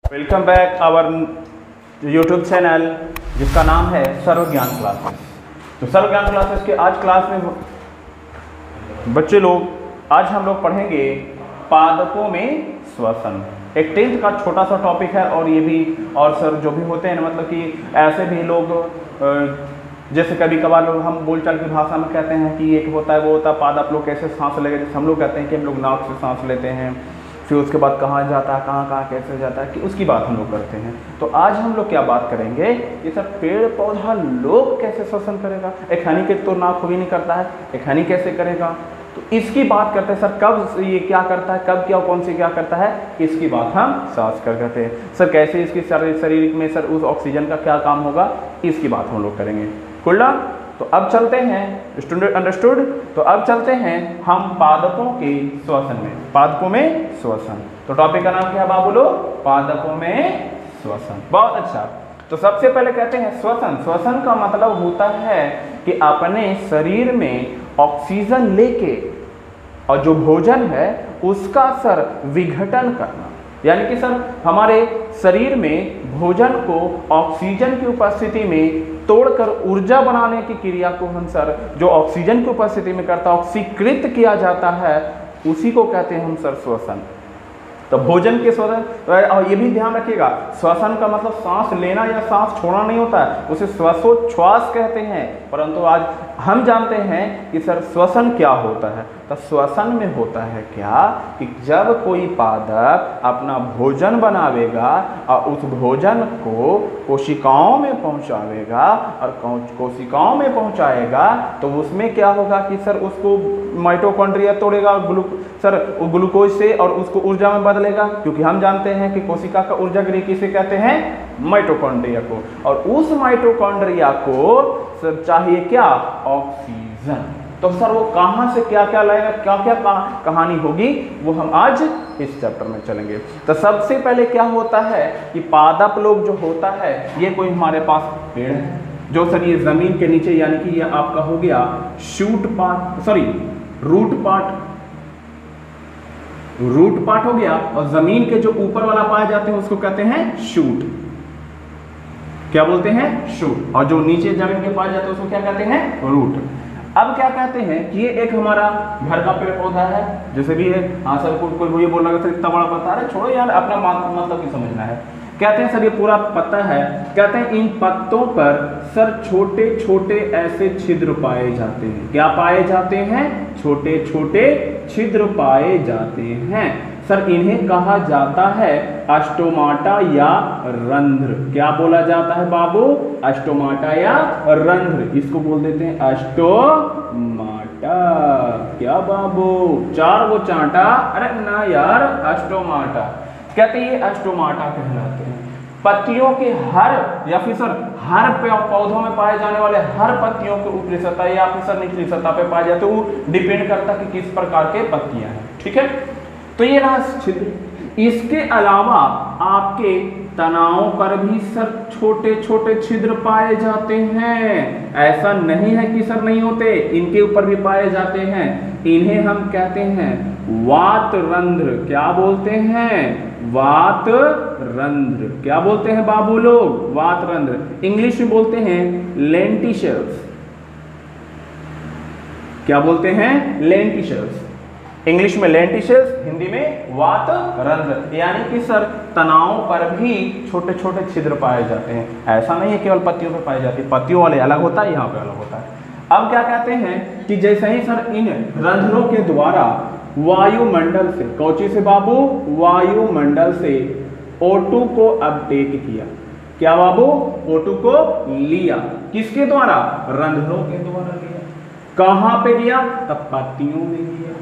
Welcome back our YouTube channel जिसका नाम है सर्व ज्ञान क्लासेस। तो सर्व ज्ञान क्लासेस के आज क्लास में बच्चे लोग आज हम लोग पढ़ेंगे पादपों में श्वसन। एक 10th का छोटा सा टॉपिक है और ये भी और सर जो भी होते हैं मतलब कि ऐसे भी लोग जैसे कभी कभार लोग हम बोलचाल की भाषा में कहते हैं कि एक होता है वो होता है पादप लोग कैसे सांस लेंगे। जैसे हम लोग कहते हैं कि हम लोग नाक से सांस लेते हैं, फिर उसके बाद कहाँ जाता है कहाँ कैसे जाता है कि उसकी बात हम लोग करते हैं। तो आज हम लोग क्या बात करेंगे कि सर पेड़ पौधा लोग कैसे श्वसन करेगा। एक हनी के तो नाक भी नहीं करता है, एक हनी कैसे करेगा, तो इसकी बात करते हैं। सर कब ये क्या करता है, कब क्या कौन से क्या करता है, इसकी बात हम सांस कर करते हैं। सर कैसे इसकी शरीर में सर उस ऑक्सीजन का क्या काम होगा, इसकी बात हम लोग करेंगे। खुला। तो अब चलते हैं स्टूडेंट, अंडरस्टूड। तो अब चलते हैं हम पादपों के श्वसन में, पादपों में श्वसन। तो टॉपिक का नाम क्या है बाबू लोग, पादपों में श्वसन। बहुत अच्छा। तो सबसे पहले कहते हैं श्वसन। श्वसन का मतलब होता है कि अपने शरीर में ऑक्सीजन लेके और जो भोजन है उसका सर विघटन करना, यानी कि सर हमारे शरीर में भोजन को ऑक्सीजन की उपस्थिति में तोड़कर ऊर्जा बनाने की क्रिया को हम सर जो ऑक्सीजन की उपस्थिति में करता ऑक्सीकृत किया जाता है उसी को कहते हैं हम सर श्वसन। तो भोजन के श्वसन, और ये भी ध्यान रखिएगा श्वसन का मतलब सांस लेना या सांस छोड़ना नहीं होता है, उसे श्वासोच्छ्वास कहते हैं। परंतु आज हम जानते हैं कि सर श्वसन क्या होता है। तो श्वसन में होता है क्या कि जब कोई पादप अपना भोजन बनावेगा और उस भोजन को कोशिकाओं में पहुंचावेगा और कोशिकाओं में पहुंचाएगा तो उसमें क्या होगा कि सर उसको माइटोकॉन्ड्रिया तोड़ेगा सर ग्लूकोज से और उसको ऊर्जा में बदलेगा, क्योंकि हम जानते हैं कि कोशिका का ऊर्जा गृह किसे कहते हैं, माइटोकॉन्ड्रिया को। और उस माइटोकॉन्ड्रिया को सर चाहिए क्या, ऑक्सीजन। तो सर वो कहाँ से क्या क्या लाएगा, क्या क्या कहानी होगी वो हम आज इस चैप्टर में चलेंगे। तो सबसे पहले क्या होता है कि पादप लोग जो होता है ये कोई हमारे पास पेड़ है जो सर ये जमीन के नीचे, यानी कि ये आपका हो गया shoot part, sorry root part हो गया, और जमीन के जो ऊपर वाला पाए जाते हैं उसको कहते हैं शूट। क्या बोलते हैं, शूट। और जो नीचे जमीन के पाए जाते हैं उसको क्या कहते हैं, रूट। अब क्या कहते हैं कि ये एक हमारा घर का पेड़ पौधा है, जैसे भी है। हाँ सर कोई ये बोल रहा है सर इतना बड़ा पत्ता है, छोड़ो यार अपना मतलब ही समझना है। कहते हैं सर ये पूरा पत्ता है, कहते हैं इन पत्तों पर सर छोटे छोटे ऐसे छिद्र पाए जाते हैं। क्या पाए जाते हैं, छोटे छोटे छिद्र पाए जाते हैं। सर इन्हें कहा जाता है अस्टोमाटा या रंध्र। क्या बोला जाता है बाबू, अस्टोमाटा या रंध्र, इसको बोल देते हैं अस्टोमाटा। क्या बाबू, चार वो चांटा, अरे ना यार, अस्टोमाटा कहते हैं, ये अस्टोमाटा कहलाते हैं। पत्तियों के हर या फिर सर हर पौधों में पाए जाने वाले हर पत्तियों के ऊपरी सतह या फिर सर निचली सतह पे पाए जाते हैं, वो डिपेंड करता है कि किस प्रकार के पत्तियां हैं। ठीक है, तो ये रहा छिद्र। इसके अलावा आपके तनावों पर भी सर छोटे छोटे छिद्र पाए जाते हैं। ऐसा नहीं है कि सर नहीं होते, इनके ऊपर भी पाए जाते हैं। इन्हें हम कहते हैं वातरंध्र। क्या बोलते हैं, वातरंध्र। क्या बोलते हैं बाबू लोग, वातरंध्र। इंग्लिश में बोलते हैं लेंटिशल्स। क्या बोलते हैं, लेंटिशल्स। इंग्लिश में लेंटिशल्स, हिंदी में वातरंध्र। यानी कि सर तनाव पर भी छोटे छोटे छिद्र पाए जाते हैं। ऐसा नहीं है केवल पत्तियों पे पाए जाते हैं, पत्तियों वाले अलग होता है, यहाँ पे अलग होता है। अब क्या कहते हैं कि जैसे ही सर इन रंध्रों के द्वारा वायुमंडल से, कौची से बाबू, वायुमंडल से O2 को अपटेक किया। क्या बाबू, O2 को लिया, किसके द्वारा, रंध्रों के द्वारा लिया। कहां पे गया, तब पत्तियों में गया।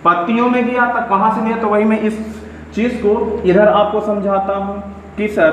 पत्तियों में गया तब कहां से लिया, तो वही मैं इस चीज को इधर आपको समझाता हूं कि सर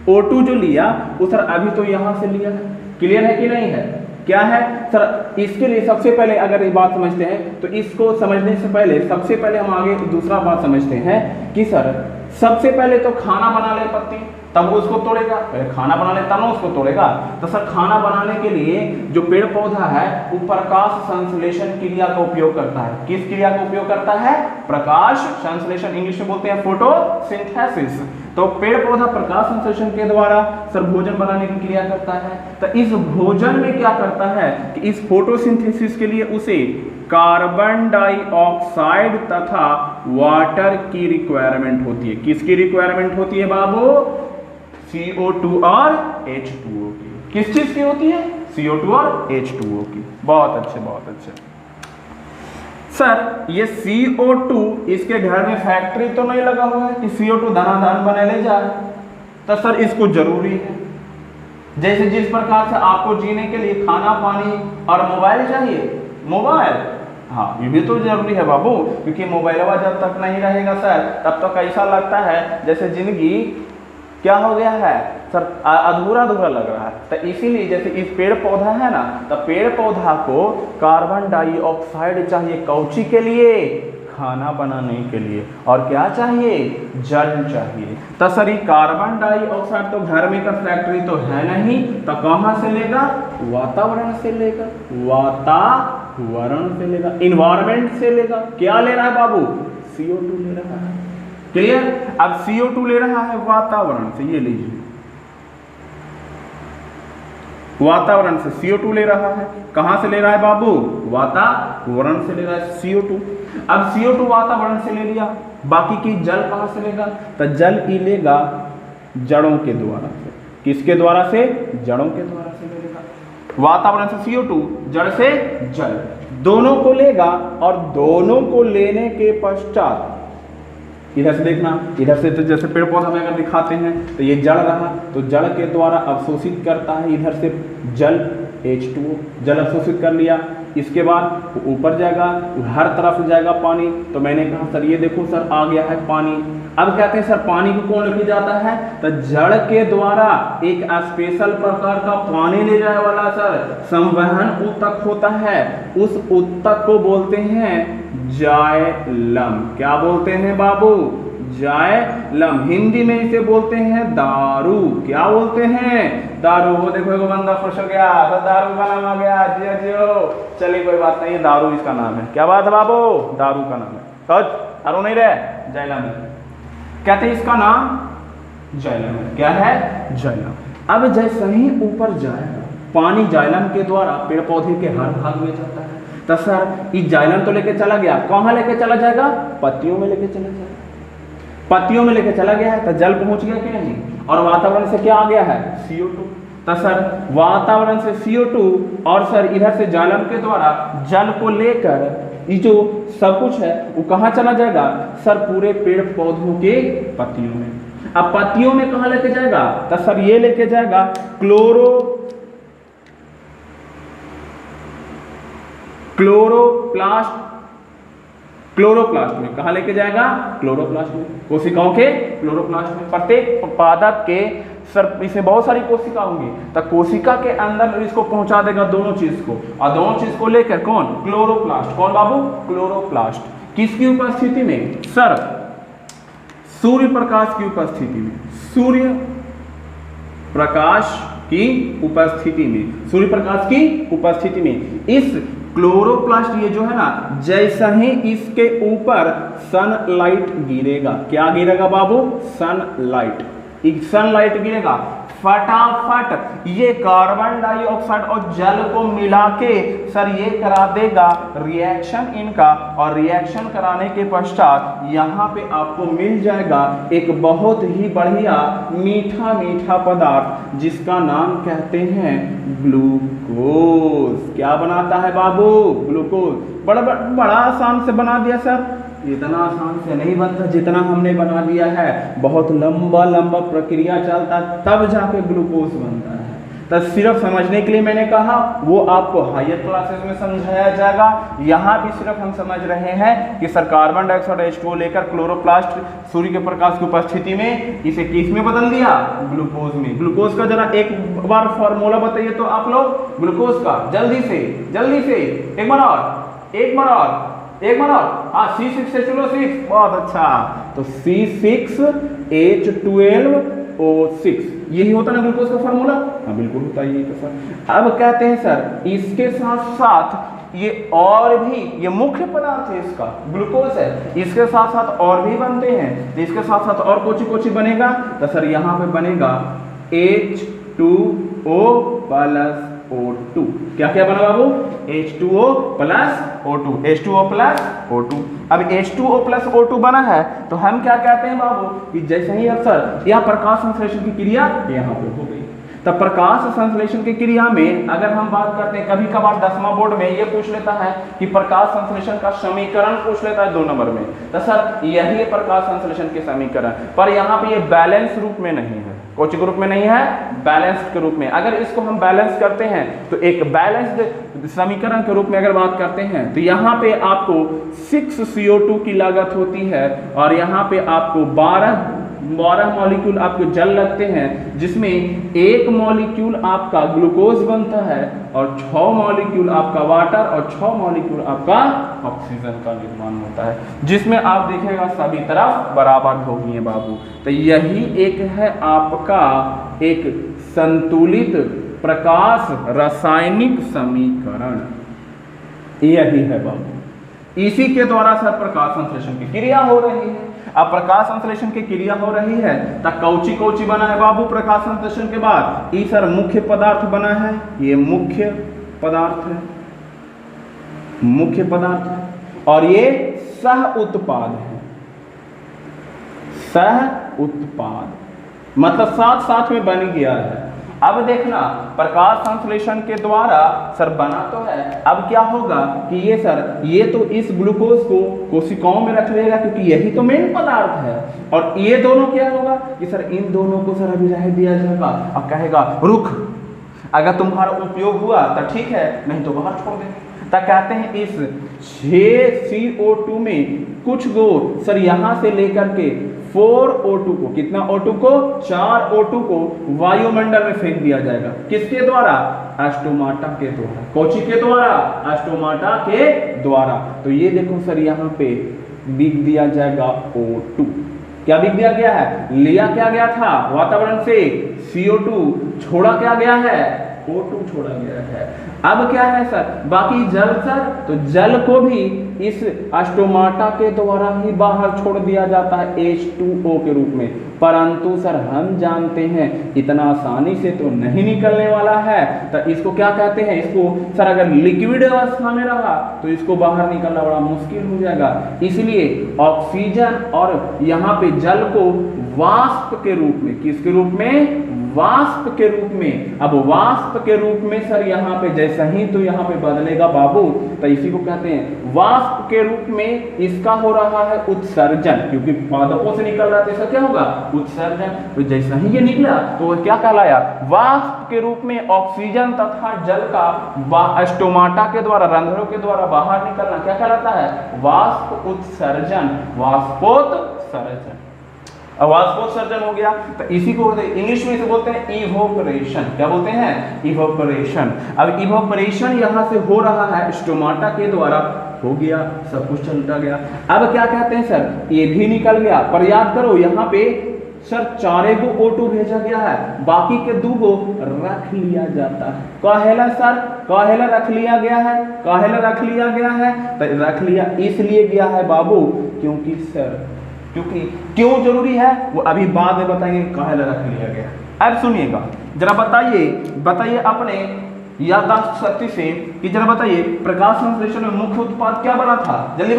O2 जो लिया वो सर अभी तो यहां से लिया है। क्लियर है कि नहीं है, क्या है सर। इसके लिए सबसे पहले अगर ये बात समझते हैं तो इसको समझने से पहले सबसे पहले हम आगे दूसरा बात समझते हैं कि सर सबसे पहले तो खाना बना ले पत्ती, तब वो उसको तोड़ेगा। पहले खाना बना ले तब ना उसको तोड़ेगा। तो सर खाना बनाने के लिए जो पेड़ पौधा है वो प्रकाश संश्लेषण क्रिया का उपयोग करता है। किस क्रिया का उपयोग करता है? प्रकाश संश्लेषण, इंग्लिश में बोलते हैं फोटोसिंथेसिस। तो पेड़ पौधा प्रकाश संश्लेषण के द्वारा सर भोजन बनाने की क्रिया करता है। तो इस भोजन में क्या करता है कि इस फोटोसिंथेसिस के लिए उसे कार्बन डाइऑक्साइड तथा वाटर की रिक्वायरमेंट होती है। किसकी रिक्वायरमेंट होती है बाबू? CO2 और H2O की। किस चीज की होती है? CO2 और H2O की। बहुत अच्छे, बहुत अच्छे। सर ये CO2 इसके घर में फैक्ट्री तो नहीं लगा हुआ है कि CO2 धनाधन बने ले जाए। तो सर इसको जरूरी है। जैसे जिस प्रकार से आपको जीने के लिए खाना, पानी और मोबाइल चाहिए, मोबाइल, हाँ ये भी तो जरूरी है बाबू, क्योंकि मोबाइल जब तक नहीं रहेगा सर तब तक ऐसा लगता है जैसे जिंदगी क्या हो गया है सर, अधूरा अधूरा लग रहा है। तो इसीलिए जैसे इस पेड़ पौधा है ना, तो पेड़ पौधा को कार्बन डाइऑक्साइड चाहिए, कौची के लिए? खाना बनाने के लिए। और क्या चाहिए? जल चाहिए। तो सर ये कार्बन डाइऑक्साइड तो घर में का फैक्ट्री तो है नहीं, तो कहाँ से लेगा? वातावरण से लेगा, वातावरण से लेगा, इन्वायरमेंट से लेगा। क्या ले रहा है बाबू? CO2 ले रहा है। क्लियर? अब CO2 ले रहा है वातावरण से, ये लीजिए वातावरण से CO2 ले रहा है। कहां से ले रहा है बाबू? वातावरण से ले रहा है CO2। अब CO2 वातावरण से ले लिया, बाकी की जल कहां से लेगा? तो जल ही लेगा जड़ों के द्वारा से। किसके द्वारा से? जड़ों के द्वारा से ले लेगा। वातावरण से CO2, जड़ से जल, दोनों को लेगा। और दोनों को लेने के पश्चात इधर से देखना, इधर से तो जैसे पेड़ पौधा में अगर दिखाते हैं तो ये जड़ रहा, तो जड़ के द्वारा अवशोषित करता है। इधर से जल H2O, जल अवशोषित कर लिया। इसके बाद ऊपर जाएगा, हर तरफ जाएगा पानी। तो मैंने कहा सर ये देखो सर आ गया है पानी। अब कहते हैं सर पानी को कौन लेके जाता है? तो जड़ के द्वारा एक स्पेशल प्रकार का पानी ले जाने वाला सर संवहन ऊतक होता है। उस ऊतक को बोलते हैं जाइलम। क्या बोलते हैं बाबू? जाइलम। हिंदी में इसे बोलते हैं दारू। क्या बोलते हैं? दारू। वो देखो एक बंदा खुश हो गया, तो दारू का नाम आ गया। जियो जियो, चलिए कोई बात नहीं, दारू इसका नाम है। क्या बात है बाबू? दारू का नाम है। सच दारू नहीं रहे, जाइलम है। कहते हैं इसका नाम जाइलम है। क्या है? जाइलम। अब जैसे ही ऊपर जाएगा पानी जाइलम के द्वारा पेड़ पौधे के हर भाग में जाता है। तो सर इस जाइलम तो लेके चला गया, कहाँ लेके चला जाएगा? पत्तियों में लेके चला जाएगा। पत्तियों में लेके चला गया है तो जल पहुंच गया कि नहीं? और वातावरण से क्या आ गया है? CO2। तो सर वातावरण से CO2 और सर इधर से जाइलम के द्वारा जल को लेकर ये जो सब कुछ है वो कहाँ चला जाएगा? सर पूरे पेड़ पौधों के पत्तियों में। अब पत्तियों में कहाँ लेके जाएगा? तो सर ये लेके जाएगा क्लोरोप्लास्ट में। कहाँ लेके जाएगा? क्लोरोप्लास्ट में, कोशिकाओं के क्लोरोप्लास्ट में। प्रत्येक पादप के सर इसमें बहुत सारी कोशिका होंगी, तो कोशिका के अंदर इसको पहुंचा देगा दोनों चीज को, और दोनों चीज को लेकर कौन? क्लोरोप्लास्ट। कौन बाबू? क्लोरोप्लास्ट। किसकी उपस्थिति में? सर सूर्य प्रकाश की उपस्थिति में। सूर्य प्रकाश की उपस्थिति में, सूर्य प्रकाश की उपस्थिति में इस क्लोरोप्लास्ट ये जो है ना, जैसा ही इसके ऊपर सनलाइट गिरेगा, क्या गिरेगा बाबू? सनलाइट। सनलाइट गिरेगा, फटाफट ये कार्बन डाइऑक्साइड और जल को मिला के सर ये करा देगा रिएक्शन इनका, और रिएक्शन कराने के पश्चात यहाँ पे आपको मिल जाएगा एक बहुत ही बढ़िया मीठा मीठा पदार्थ जिसका नाम कहते हैं ग्लूकोज। क्या बनाता है बाबू? ग्लूकोज। बड़ा आसान से बना दिया सर। इतना आसान से नहीं बनता जितना हमने बना दिया है, बहुत लंबा लंबा प्रक्रिया चलता तब जाके ग्लूकोज बनता है। तो सिर्फ समझने के लिए मैंने कहा, वो आपको हायर क्लासेस में समझाया जाएगा। यहाँ भी सिर्फ हम समझ रहे हैं कि सर कार्बन डाइऑक्साइड H2O लेकर क्लोरोप्लास्ट सूर्य के प्रकाश की उपस्थिति में इसे किस में बदल दिया? ग्लूकोज में। ग्लूकोज का जरा एक बार फॉर्मूला बताइए तो आप लोग, ग्लूकोज का जल्दी से एक बार और हाँ C6H12O6। बहुत अच्छा। तो C6H12O6 यही होता ना ग्लूकोज का फार्मूला। हाँ बिल्कुल होता है यही तो सर। अब कहते हैं सर इसके साथ साथ ये और भी, ये मुख्य पदार्थ है इसका ग्लूकोज है, इसके साथ साथ और भी बनते हैं। इसके साथ साथ और कोची बनेगा तो सर यहाँ पे बनेगा H2O प्लस O2। क्या क्या बना बाबू? H2O plus O2, H2O plus O2। अब H2O प्लस O2 बना है तो हम क्या कहते हैं बाबू कि जैसे ही अब सर यह प्रकाश संश्लेषण की क्रिया यहाँ पे हो गई। तब प्रकाश संश्लेषण की क्रिया में अगर हम बात करते हैं, कभी कभार 10वां बोर्ड में ये पूछ लेता है कि प्रकाश संश्लेषण का समीकरण पूछ लेता है 2 नंबर में, तो सर यही है प्रकाश संश्लेषण के समीकरण। पर यहाँ पे ये बैलेंस रूप में नहीं है, कौन सी ग्रुप में नहीं है? बैलेंस्ड के रूप में। अगर इसको हम बैलेंस करते हैं तो एक बैलेंस्ड समीकरण के रूप में अगर बात करते हैं तो यहाँ पे आपको 6CO2 की लागत होती है और यहाँ पे आपको 12 मॉलिक्यूल आपको जल लगते हैं, जिसमें 1 मॉलिक्यूल आपका ग्लूकोज बनता है और 6 मॉलिक्यूल आपका वाटर और 6 मॉलिक्यूल आपका ऑक्सीजन का निर्माण होता है, जिसमें आप देखिएगा सभी तरफ बराबर होगी है बाबू। तो यही एक है आपका एक संतुलित प्रकाश रासायनिक समीकरण, यही है बाबू। इसी के द्वारा सर प्रकाश संश्लेषण की क्रिया हो रही है। अब प्रकाश संश्लेषण की क्रिया हो रही है तब कौची बना है बाबू? प्रकाश संश्लेषण के बाद ये सर मुख्य पदार्थ बना है, ये मुख्य पदार्थ है, मुख्य पदार्थ है और ये सह उत्पाद है। सह उत्पाद मतलब साथ साथ में बन गया है। अब देखना प्रकाश संश्लेषण के द्वारा सर बना तो है, अब क्या होगा कि ये सर ये तो इस ग्लूकोज को कोशिकाओं में रख लेगा क्योंकि यही तो मेन पदार्थ है, और ये दोनों क्या होगा कि सर इन दोनों को सर अभी रह दिया जाएगा। अब कहेगा रुक, अगर तुम्हारा उपयोग हुआ तो ठीक है, नहीं तो बाहर छोड़ देंगे। तब कहते हैं इस 6CO2 में कुछ गो सर यहाँ से लेकर के 4O2 को, कितना O2 को? 4O2 को वायुमंडल में फेंक दिया जाएगा। किसके द्वारा? स्टोमाटा के द्वारा। कौची के द्वारा? स्टोमाटा के द्वारा। तो ये देखो सर यहाँ पे बिक दिया जाएगा O2। क्या बिक दिया गया है? लिया क्या गया था वातावरण से? CO2। छोड़ा क्या गया है? O2 छोड़ा गया है। अब क्या है सर बाकी जल सर, तो जल को भी इस स्टोमाटा के द्वारा ही बाहर छोड़ दिया जाता है H2O के रूप में। परंतु सर हम जानते हैं इतना आसानी से तो नहीं निकलने वाला है, तो इसको क्या कहते हैं? इसको सर अगर लिक्विड अवस्था में रहा तो इसको बाहर निकलना बड़ा मुश्किल हो जाएगा। इसलिए ऑक्सीजन और यहाँ पे जल को वाष्प के रूप में, किसके रूप में? वाष्प के रूप में। अब वाष्प के रूप में सर यहाँ पे जैसा ही तो यहाँ पे बदलेगा बाबू, तो इसी को कहते हैं वाष्प के रूप में। इसका हो रहा है उत्सर्जन, क्योंकि पादपों से निकल रहा है, तो क्या होगा? उत्सर्जन। तो जैसा ही ये निकला तो क्या कहलाया? वाष्प के रूप में ऑक्सीजन तथा जल का स्टोमाटा के द्वारा, रंध्रों के द्वारा बाहर निकलना क्या कहलाता है? वाष्प उत्सर्जन, वाष्पोत्सर्जन। वाष्पोत्सर्जन हो गया। तो इसी को इंग्लिश में इसे बोलते हैं इवोपरेशन। क्या बोलते हैं? इवोपरेशन। अब इवोपरेशन यहाँ से हो रहा है स्टोमाटा के द्वारा, हो गया, सब कुछ चलता गया। अब क्या कहते हैं सर? ये भी निकल गया। पर याद करो यहाँ पे सर 4 को O2 भेजा गया है, बाकी के 2 को रख लिया जाता है। काहेला सर? काहेला रख लिया गया है? काहेला रख लिया गया है? तो रख लिया इसलिए गया है बाबू क्योंकि सर, क्योंकि क्यों जरूरी है वो अभी बाद में बताएंगे काहेला रख लिया गया। अब सुनिएगा जरा, बताइए अपने याददाश्त शक्ति से कि जरा बताइए प्रकाश संश्लेषण में मुख्य उत्पाद क्या बना था? जल्दी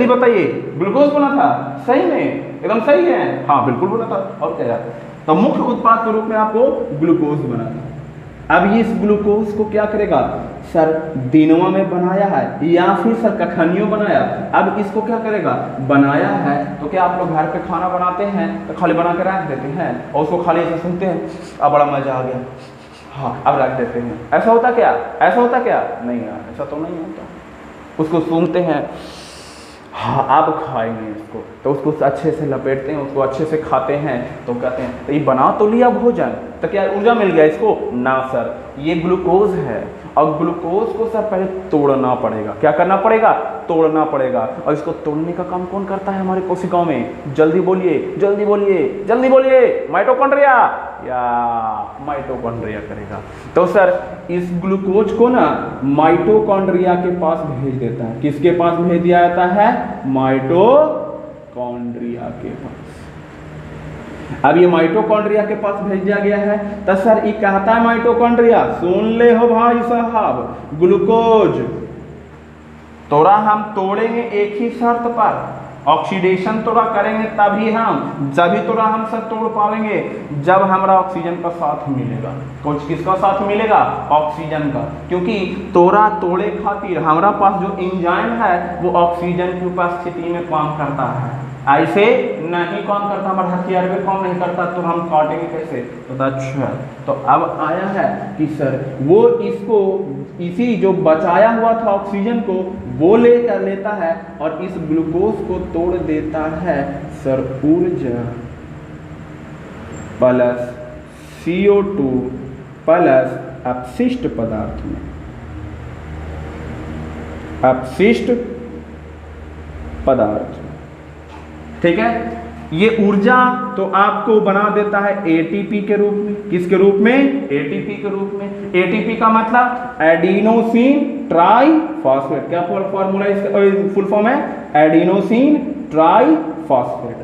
बताइए। ग्लूकोज बना था? सही में? एकदम सही है, हाँ बिल्कुल बना था। और क्या? तो मुख्य उत्पाद के रूप में आपको ग्लूकोज बना था। अब इस ग्लूकोज को क्या करेगा सर? दिनवा में बनाया है या फिर सर कखनियों बनाया। अब इसको क्या करेगा? बनाया है तो क्या आप लोग घर पे खाना बनाते हैं तो खाली बना के रख देते हैं और उसको खाली ऐसे सुनते हैं, अब बड़ा मजा आ गया, हाँ अब रख देते हैं। ऐसा होता क्या? नहीं यार, ऐसा तो नहीं होता। उसको सूंघते हैं, हाँ अब खाएंगे इसको, तो उसको अच्छे से लपेटते हैं, उसको अच्छे से खाते हैं, तो कहते हैं तो ये बना तो लिया भोजन, तो क्या ऊर्जा मिल गया इसको? ना सर, ये ग्लूकोज है और ग्लूकोज को सर पहले तोड़ना पड़ेगा। क्या करना पड़ेगा? तोड़ना पड़ेगा। और इसको तोड़ने का काम कौन करता है हमारे कोशिकाओं में? जल्दी बोलिए, जल्दी बोलिए, जल्दी बोलिए। माइटोकॉन्ड्रिया या माइटोकॉन्ड्रिया करेगा। तो सर इस ग्लूकोज को ना माइटोकॉन्ड्रिया के पास भेज देता है। किसके पास भेज दिया जाता है? माइटोकॉन्ड्रिया के पास। अब ये माइटोकॉन्ड्रिया के पास भेज दिया गया है तो सर ये कहता है माइटोकॉन्ड्रिया, सुन ले हो भाई साहब, ग्लूकोज तोड़ा हम तोड़ेंगे एक ही शर्त पर, ऑक्सीडेशन तोड़ा करेंगे तभी तोड़ा हम सब तोड़ पाएंगे जब हमारा ऑक्सीजन का साथ मिलेगा। कुछ किसका साथ मिलेगा? ऑक्सीजन का। क्योंकि तोड़ा तोड़े खातिर हमारा पास जो एंजाइम है वो ऑक्सीजन की उपस्थिति में काम करता है, ऐसे नहीं काम करता, हमारा हथियार भी काम नहीं करता, तो हम काटेंगे कैसे? तो अच्छा, तो अब आया है कि सर वो इसको इसी जो बचाया हुआ था ऑक्सीजन को वो लेता है और इस ग्लूकोज को तोड़ देता है सर ऊर्जा प्लस CO2 प्लस अपशिष्ट पदार्थ में, अपशिष्ट पदार्थ। ठीक है, ये ऊर्जा तो आपको बना देता है एटीपी के रूप में। किसके रूप में? एटीपी के रूप में। एटीपी का मतलब एडिनोसिन ट्राइफॉस्फेट। क्या फॉर्मूला इसका फुल फॉर्म है? Adenosine triphosphate.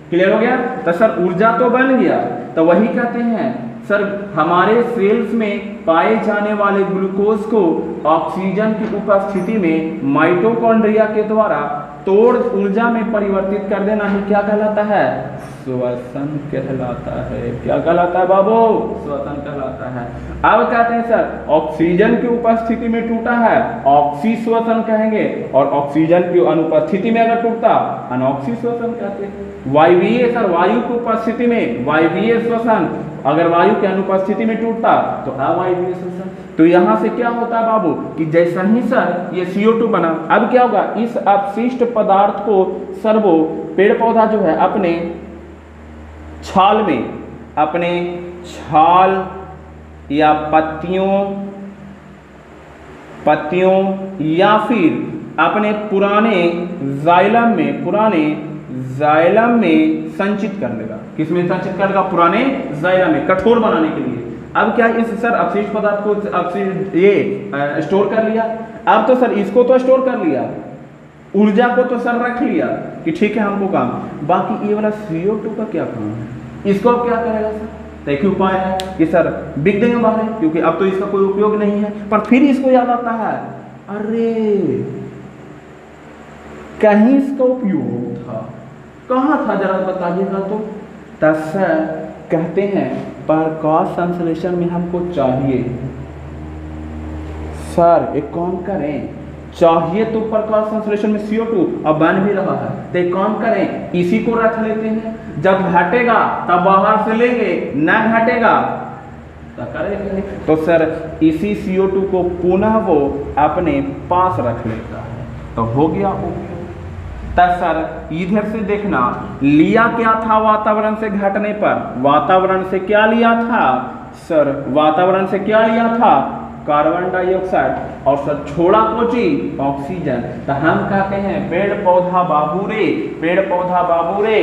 क्लियर हो गया? तो सर ऊर्जा तो बन गया, तो वही कहते हैं सर हमारे सेल्स में पाए जाने वाले ग्लूकोज को ऑक्सीजन की उपस्थिति में माइटोकॉन्ड्रिया के द्वारा तोड़ ऊर्जा में परिवर्तित कर देना ही क्या कहलाता है? श्वसन कहलाता है। क्या कहलाता है बाबू? श्वसन कहलाता है। अब कहते हैं सर ऑक्सीजन की उपस्थिति में टूटा है, ऑक्सी श्वसन कहेंगे, और ऑक्सीजन की अनुपस्थिति में अगर टूटता अनऑक्सी श्वसन कहते हैं। वायवीय सर वायु की उपस्थिति में वायवीय श्वसन, अगर वायु की अनुपस्थिति में टूटता तो अवायवीय श्वसन। तो यहां से क्या होता है बाबू कि जैसा ही सर ये CO2 बना, अब क्या होगा? इस अपशिष्ट पदार्थ को सर वो पेड़ पौधा जो है अपने छाल में, अपने छाल या पत्तियों या फिर अपने पुराने जाइलम में संचित कर लेगा। किसमें संचित करेगा? पुराने जाइलम में, कठोर बनाने के लिए। अब क्या इस सर अपशिष्ट पदार्थ को स्टोर कर लिया। अब तो सर इसको तो स्टोर कर लिया, ऊर्जा को तो सर रख लिया कि ठीक है हमको काम, बाकी ये वाला CO2 का क्या काम है? इसको अब क्या करेगा सर? तो एक ही उपाय है कि सर बिक देंगे बाहर, क्योंकि अब तो इसका कोई उपयोग नहीं है। पर फिर इसको याद आता है, अरे कहीं इसका उपयोग था, कहाँ था जरा बताइएगा। तो सर कहते हैं प्रकाश संश्लेषण में हमको चाहिए। सर एक काम करें, चाहिए तो प्रकाश संश्लेषण में CO2 अब बन भी रहा है, तो एक काम करें इसी को रख लेते हैं, जब घटेगा तब बाहर से लेंगे, ना घटेगा तो करेंगे। तो सर इसी CO2 को पुनः वो अपने पास रख लेता है, तो हो गया उपयोग। तब सर इधर से देखना लिया क्या था वातावरण से घटने पर? वातावरण से क्या लिया था सर? वातावरण से क्या लिया था? कार्बन डाइऑक्साइड, और सर छोड़ा कोची? ऑक्सीजन। तो हम कहते हैं पेड़ पौधा बाबू रे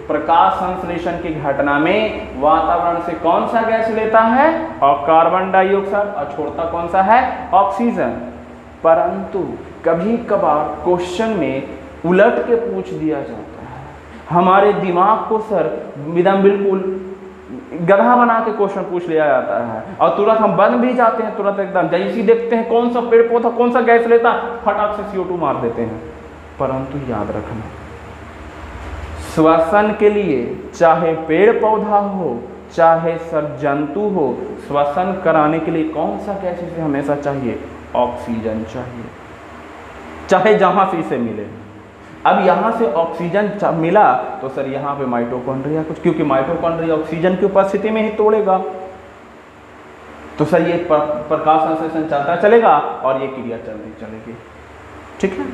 प्रकाश संश्लेषण की घटना में वातावरण से कौन सा गैस लेता है? और कार्बन डाइऑक्साइड, और छोड़ता कौन सा है? ऑक्सीजन। परंतु कभी कभार क्वेश्चन में उलट के पूछ दिया जाता है, हमारे दिमाग को सर एकदम बिल्कुल गधा बना के क्वेश्चन पूछ लिया जाता है, और तुरंत हम बन भी जाते हैं, तुरंत एकदम जैसे देखते हैं कौन सा पेड़ पौधा कौन सा गैस लेता, फटाक से CO2 मार देते हैं। परंतु याद रखना, श्वसन के लिए चाहे पेड़ पौधा हो चाहे सर जंतु हो, श्वसन कराने के लिए कौन सा गैस इसे हमेशा चाहिए? ऑक्सीजन चाहिए, चाहे जहां से इसे मिले। अब यहाँ से ऑक्सीजन मिला तो सर यहाँ पे माइटोकॉन्ड्रिया कुछ, क्योंकि माइटोकॉन्ड्रिया ऑक्सीजन की उपस्थिति में ही तोड़ेगा, तो सर ये प्रकाश संश्लेषण चलता चलेगा और ये क्रिया चलती चलेगी। ठीक है,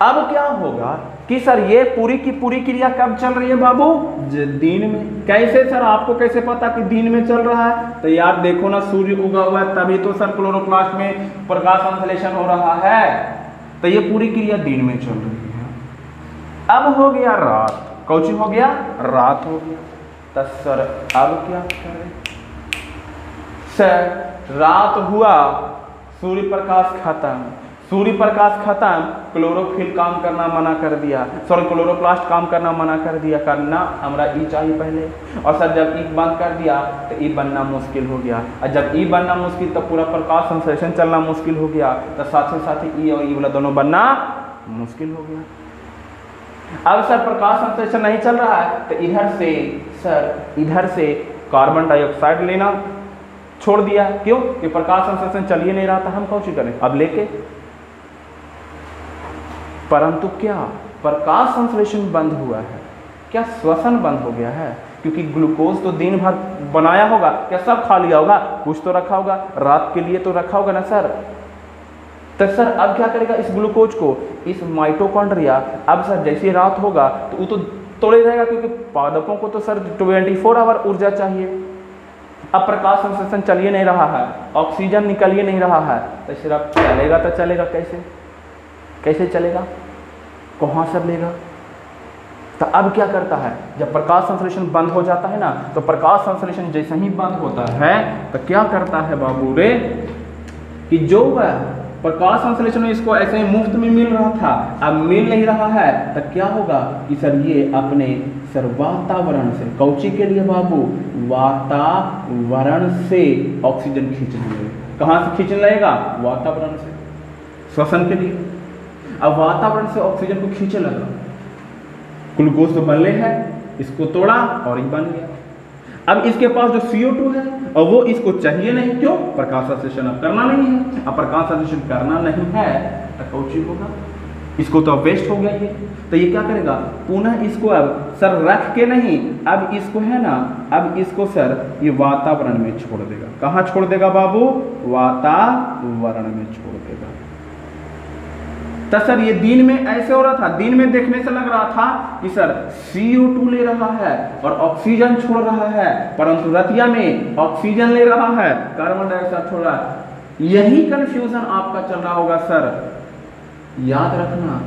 अब क्या होगा कि सर ये पूरी की पूरी क्रिया कब चल रही है बाबू? दिन में। कैसे सर? आपको कैसे पता कि दिन में चल रहा है? तो यार देखो ना, सूर्य उगा हुआ है तभी तो सर क्लोरोप्लास्ट में प्रकाश संश्लेषण हो रहा है। तो ये पूरी क्रिया दिन में चल रही है। अब हो गया रात, कौची हो गया, रात हो गया। तो सर अब क्या करें? सर रात हुआ, सूर्य प्रकाश खत्म, सूर्य प्रकाश खत्म, क्लोरोफिल काम करना मना कर दिया, सॉरी क्लोरोप्लास्ट काम करना मना कर दिया, करना हमरा ई चाहिए पहले। और सर जब ई बंद कर दिया तो ई बनना मुश्किल हो गया, और जब ई बनना मुश्किल तो पूरा प्रकाश संश्लेषण चलना मुश्किल हो गया, तो साथ ही साथ ई और ई वाला दोनों बनना मुश्किल हो गया। अब सर प्रकाश संश्लेषण नहीं चल रहा है तो इधर से सर इधर से कार्बन डाइऑक्साइड लेना छोड़ दिया। क्यों? कि प्रकाश संश्लेषण चल ही नहीं रहा था, हम कौन सी करें अब लेके। परंतु क्या प्रकाश संश्लेषण बंद हुआ है? क्या श्वसन बंद हो गया है? क्योंकि ग्लूकोज तो दिन भर बनाया होगा, क्या सब खा लिया होगा? कुछ तो रखा होगा, रात के लिए तो रखा होगा ना सर। तो सर अब क्या करेगा इस ग्लूकोज को, इस माइटोकॉन्ड्रिया, अब सर जैसे रात होगा तो वो तो तोड़े रहेगा, क्योंकि पादपों को तो सर 24 आवर ऊर्जा चाहिए। अब प्रकाश संश्लेषण चलिए नहीं रहा है, ऑक्सीजन निकलिए नहीं रहा है, तो सिर्फ चलेगा तो चलेगा कैसे? कैसे चलेगा? कहाँ से लेगा? तो अब क्या करता है, जब प्रकाश संश्लेषण बंद हो जाता है ना, तो प्रकाश संश्लेषण जैसे ही बंद होता है तो क्या करता है बाबू रे, कि जो प्रकाश संश्लेषण इसको ऐसे ही मुफ्त में मिल रहा था, अब मिल नहीं रहा है, तो क्या होगा कि सर ये अपने सर वातावरण से, कौची के लिए बाबू, वातावरण से ऑक्सीजन खींचने लगेगा। कहाँ से खींचने लगेगा? वातावरण से, श्वसन के लिए। अब वातावरण से ऑक्सीजन को खींचे लगा, ग्लूकोज तो बनले है, इसको तोड़ा और ये बन गया। अब इसके पास जो CO2 है और वो इसको चाहिए नहीं, क्यों? प्रकाश संश्लेषण अब करना नहीं है। अब प्रकाश संश्लेषण करना नहीं है तो कौची होगा, इसको तो अब वेस्ट हो गया ये। तो ये क्या करेगा, पुनः इसको अब सर रख के नहीं, अब इसको है ना, अब इसको सर ये वातावरण में छोड़ देगा। कहाँ छोड़ देगा बाबू? वातावरण में छोड़ देगा। तो सर ये दिन में ऐसे हो रहा था, दिन में देखने से लग रहा था कि सर CO2 ले रहा है और ऑक्सीजन छोड़ रहा है, परंतु रतिया में ऑक्सीजन ले रहा है, कार्बन डाइऑक्साइड छोड़ रहा है। यही कंफ्यूजन आपका चल रहा होगा सर। याद रखना,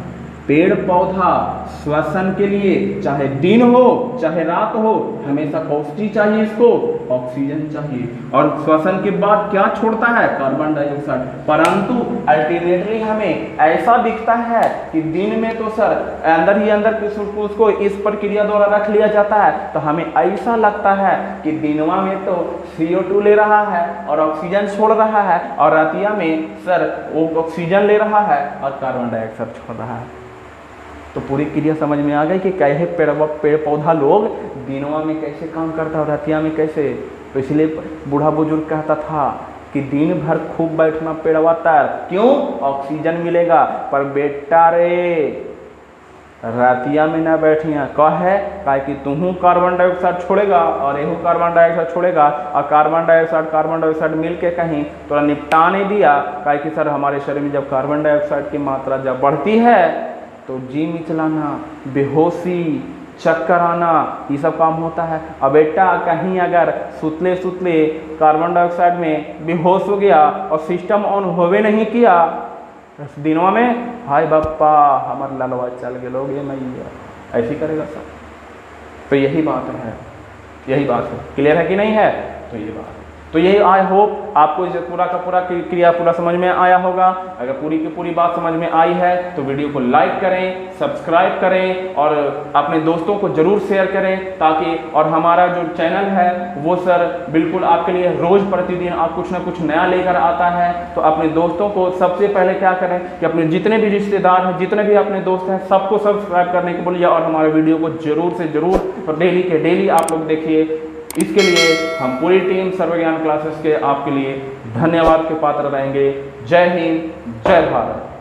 पेड़ पौधा श्वसन के लिए चाहे दिन हो चाहे रात हो, हमेशा कौन चाहिए इसको? ऑक्सीजन चाहिए। और श्वसन के बाद क्या छोड़ता है? Carbon dioxide. परंतु अल्टीमेटली हमें ऐसा दिखता है कि दिन में तो सर अंदर ही अंदर उसको इस प्रक्रिया द्वारा रख लिया जाता है, तो हमें ऐसा लगता है कि दिनवा में तो CO2 ले रहा है और ऑक्सीजन छोड़ रहा है, और रातिया में सर वो ऑक्सीजन ले रहा है और कार्बन डाइऑक्साइड छोड़ रहा है। तो पूरी क्रिया समझ में आ गई कि कैसे पेड़ पौधा लोग दिनवा में कैसे काम करता है और रातिया में कैसे। तो इसलिए बूढ़ा बुजुर्ग कहता था कि दिन भर खूब बैठना पेड़वा तर, क्यों? ऑक्सीजन मिलेगा। पर बेटा रे रातिया में ना बैठिया, कह है कि तुम कार्बन डाइऑक्साइड छोड़ेगा और यहू कार्बन डाइऑक्साइड छोड़ेगा, और कार्बन डाइऑक्साइड मिल के कहीं तोरा निपटा नहीं दिया। कि सर हमारे शरीर में जब कार्बन डाइऑक्साइड की मात्रा जब बढ़ती है तो जी मिचलाना, बेहोशी, चक्कर आना, ये सब काम होता है। अब बेटा कहीं अगर सुतले सुतले कार्बन डाइऑक्साइड में बेहोश हो गया और सिस्टम ऑन होवे नहीं किया दिनों में, हाय बप्पा हमार ललवा चल गए लोग, ये मैया ऐसी करेगा सर। तो यही बात है, यही बात है। क्लियर है कि नहीं है? तो ये बात, तो यही आई होप आपको इसे पूरा का पूरा क्रिया पूरा समझ में आया होगा। अगर पूरी की पूरी बात समझ में आई है तो वीडियो को लाइक करें, सब्सक्राइब करें और अपने दोस्तों को जरूर शेयर करें, ताकि और हमारा जो चैनल है वो सर बिल्कुल आपके लिए रोज प्रतिदिन आप कुछ ना कुछ नया लेकर आता है। तो अपने दोस्तों को सबसे पहले क्या करें कि अपने जितने भी रिश्तेदार हैं, जितने भी अपने दोस्त हैं, सबको सब्सक्राइब करने को बोलिए और हमारे वीडियो को जरूर से जरूर और डेली के डेली आप लोग देखिए। इसके लिए हम पूरी टीम सर्वज्ञान क्लासेस के आपके लिए धन्यवाद के पात्र रहेंगे। जय हिंद, जय भारत।